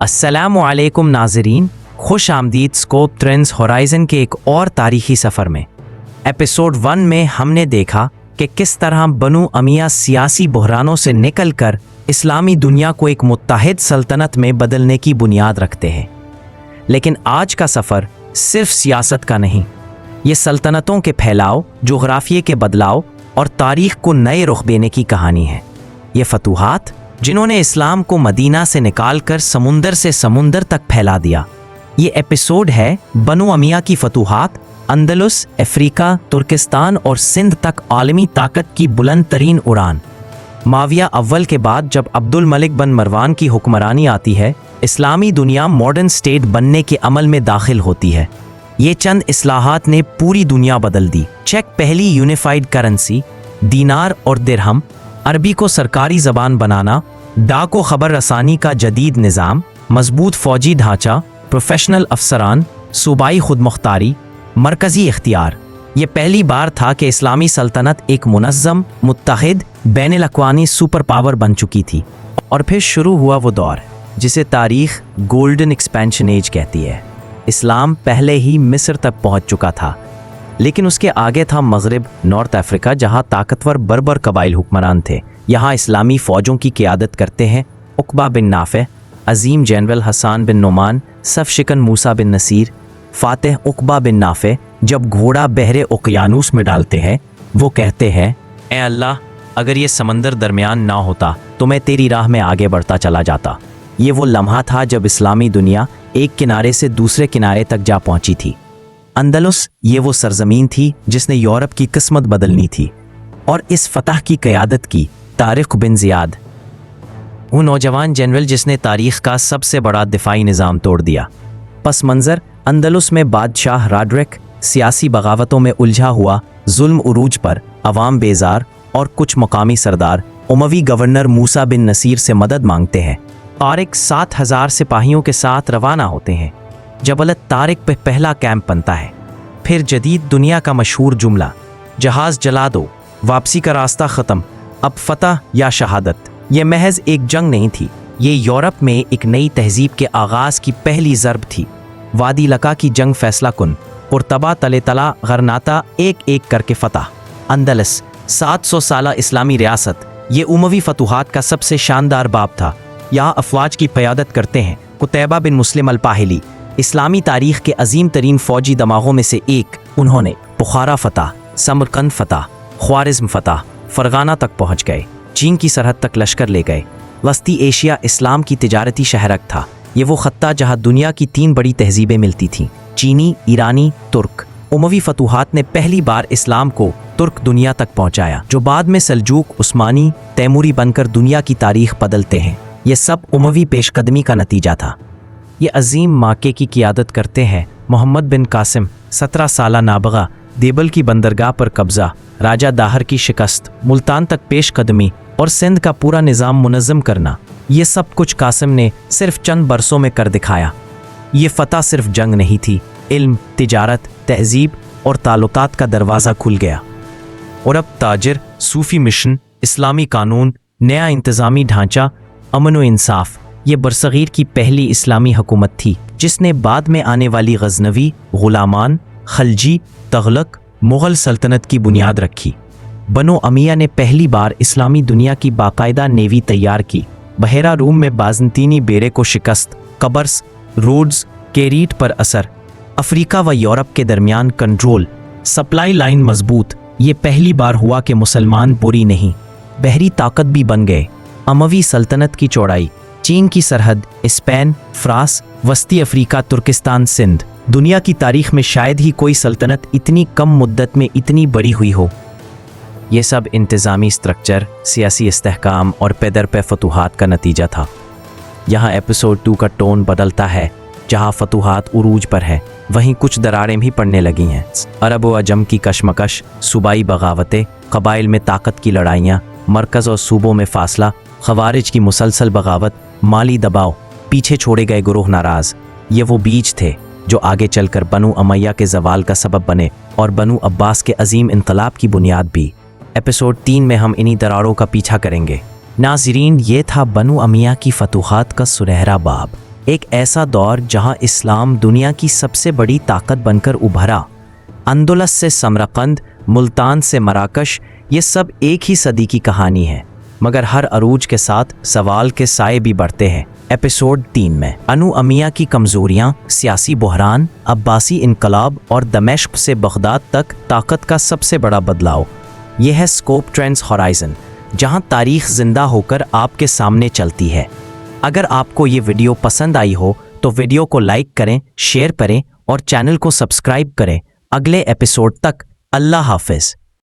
अस्सलामुअलैकुम नाज़रीन, खुश आमदीद स्कोप ट्रेंड्स होराइज़न के एक और तारीखी सफ़र में। एपिसोड 1 में हमने देखा कि किस तरह बनु अमिया सियासी बहरानों से निकलकर इस्लामी दुनिया को एक मुत्तहिद सल्तनत में बदलने की बुनियाद रखते हैं। लेकिन आज का सफ़र सिर्फ सियासत का नहीं, ये सल्तनतों के फैलाव, जोग्राफिये के बदलाव और तारीख़ को नए रुख देने की कहानी है। ये फतूहात जिन्होंने इस्लाम को मदीना से निकालकर समुंदर से समुंदर तक फैला दिया। ये एपिसोड है बनु अमिया की फतूहात, अंदलुस, अफ्रीका, तुर्किस्तान और सिंध तक आलमी ताकत की बुलंद तरीन उड़ान। माविया अव्वल के बाद जब अब्दुल मलिक बिन मरवान की हुक्मरानी आती है, इस्लामी दुनिया मॉडर्न स्टेट बनने के अमल में दाखिल होती है। ये चंद इस्लाहात ने पूरी दुनिया बदल दी। चेक पहली यूनिफाइड करेंसी, दीनार और दिरहम, अरबी को सरकारी ज़बान बनाना, डाक व खबर रसानी का जदीद निज़ाम, मजबूत फ़ौजी ढांचा, प्रोफेशनल अफसरान, सूबाई खुदमुख्तारी, मरकज़ी इख्तियार। ये पहली बार था कि इस्लामी सल्तनत एक मुनज़्ज़म, मुत्तहिद, बैनुल अक़वामी सुपर पावर बन चुकी थी। और फिर शुरू हुआ वो दौर जिसे तारीख़ गोल्डन एक्सपेंशन एज कहती है। इस्लाम पहले ही मिस्र तक पहुँच चुका था, लेकिन उसके आगे था मगरिब, नॉर्थ अफ्रीका, जहाँ ताकतवर बर्बर कबाइल हुक्मरान थे। यहाँ इस्लामी फ़ौजों की क़ियादत करते हैं उक़बा बिन नाफ़े, अज़ीम जनरल हसन बिन नुमान, सफ़ शिकन मूसा बिन नसीर। फ़ातिह उक़बा बिन नाफ़े जब घोड़ा बहरे उक़यानूस में डालते हैं, वो कहते हैं, ए अल्लाह, अगर ये समंदर दरमियान ना होता तो मैं तेरी राह में आगे बढ़ता चला जाता। ये वो लम्हा था जब इस्लामी दुनिया एक किनारे से दूसरे किनारे तक जा पहुँची थी। अंदलुस ये वो सरजमीन थी जिसने यूरोप की किस्मत बदलनी थी, और इस फतह की क़यादत की तारिक बिन ज़ियाद, वो नौजवान जनरल जिसने तारीख़ का सबसे बड़ा दिफाई निज़ाम तोड़ दिया। पस मंज़र अंदलुस में बादशाह राड्रिक सियासी बगावतों में उलझा हुआ, जुल्म उरूज पर, अवाम बेजार और कुछ मकामी सरदार उमवी गवर्नर मूसा बिन नसीर से मदद मांगते हैं। तारिक 7,000 सिपाहियों के साथ रवाना होते हैं। जबल तारिक पे पहला कैंप बनता है। फिर जदीद दुनिया का मशहूर जुमला, जहाज़ जला दो, वापसी का रास्ता ख़त्म, अब फतह या शहादत। ये महज एक जंग नहीं थी, ये यूरोप में एक नई तहजीब के आगाज़ की पहली ज़रब थी। वादी लका की जंग फैसला कुन, कुर्तबा तले तला गरनाता, एक एक करके फतह। अंदलस 700 साला इस्लामी रियासत, ये उमवी फतूहात का सबसे शानदार बाब था। यहाँ अफवाज की क़यादत करते हैं कुतैबा बिन मुस्लिम अल-पाहिली, इस्लामी तारीख़ के अजीम तरीन फ़ौजी दमागों में से एक। उन्होंने बुखारा फ़तह, समरकंद फ़तह, ख्वारिज़्म फ़तह, फ़रगाना तक पहुँच गए, चीन की सरहद तक लश्कर ले गए। वस्ती एशिया इस्लाम की तिजारती शहरक था। ये वो खत्ता जहाँ दुनिया की 3 बड़ी तहजीबें मिलती थीं, चीनी, ईरानी, तुर्क। उमवी फतूहात ने पहली बार इस्लाम को तुर्क दुनिया तक पहुँचाया, जो बाद में सल्जूक, उस्मानी, तैमूरी बनकर दुनिया की तारीख़ बदलते हैं। ये सब उमवी पेशकदमी का नतीजा था। ये अजीम माके की क़ियादत करते हैं मोहम्मद बिन कासिम, 17 साला नाबगा, देबल की बंदरगाह पर कब्ज़ा, राजा दाहर की शिकस्त, मुल्तान तक पेशकदमी और सिंध का पूरा निज़ाम मुनज़्ज़म करना। ये सब कुछ कासिम ने सिर्फ चंद बरसों में कर दिखाया। ये फ़तह सिर्फ जंग नहीं थी, इल्म, तिजारत, तहजीब और ताल्लुकात का दरवाज़ा खुल गया। और अब ताजिर, सूफ़ी मिशन, इस्लामी कानून, नया इंतज़ामी ढांचा, अमन व इंसाफ, ये बरसगीर की पहली इस्लामी हुकूमत थी जिसने बाद में आने वाली गज़नवी, गुलामान, खलजी, तगलक, मुग़ल सल्तनत की बुनियाद रखी। बनो अमिया ने पहली बार इस्लामी दुनिया की बाकायदा नेवी तैयार की। बहरा रूम में बाज़ंतीनी बेरे को शिकस्त, कबर्स, रोड्स, केरीट पर असर, अफ्रीका व यूरोप के दरमियान कंट्रोल, सप्लाई लाइन मजबूत। ये पहली बार हुआ कि मुसलमान बुरी नहीं, बहरी ताकत भी बन गए। अमवी सल्तनत की चौड़ाई, चीन की सरहद, स्पेन, फ्रांस, वस्ती अफ्रीका, तुर्किस्तान, सिंध। दुनिया की तारीख़ में शायद ही कोई सल्तनत इतनी कम मुद्दत में इतनी बड़ी हुई हो। ये सब इंतज़ामी स्ट्रक्चर, सियासी इस्तेहकाम और पैदर पे फतूहात का नतीजा था। यहाँ एपिसोड 2 का टोन बदलता है। जहाँ फतूहात उरूज पर है, वहीं कुछ दरारें भी पड़ने लगी हैं। अरब व अजम की कशमकश, सूबाई बगावतें, कबाइल में ताकत की लड़ाइयाँ, मरकज़ और सूबों में फ़ासला, ख़वारिज की मुसलसल बगावत, माली दबाव, पीछे छोड़े गए गुरूह नाराज़। ये वो बीज थे जो आगे चलकर बनु अमैया के ज़वाल का सबब बने और बनु अब्बास के अजीम इनकलाब की बुनियाद भी। एपिसोड 3 में हम इन्हीं दरारों का पीछा करेंगे। नाज़रीन, ये था बनु अमिया की फतूहात का सुनहरा बाब। ایک ایسا دور جہاں اسلام دنیا کی سب سے بڑی طاقت بن کر ابھرا۔ اندلس سے سمرقند، ملتان سے مراکش، یہ سب ایک ہی صدی کی کہانی ہے، مگر ہر عروج کے ساتھ سوال کے سائے بھی بڑھتے ہیں۔ ایپیسوڈ 3 میں بنو امیہ کی کمزوریاں، سیاسی بحران، عباسی انقلاب اور دمشق سے بغداد تک طاقت کا سب سے بڑا بدلاؤ۔ یہ ہے اسکوپ ٹرینڈز ہورائزن، جہاں تاریخ زندہ ہو کر آپ کے سامنے چلتی ہے۔ اگر آپ کو یہ ویڈیو پسند آئی ہو تو ویڈیو کو لائک کریں، شیئر کریں اور چینل کو سبسکرائب کریں۔ اگلے ایپیسوڈ تک اللہ حافظ۔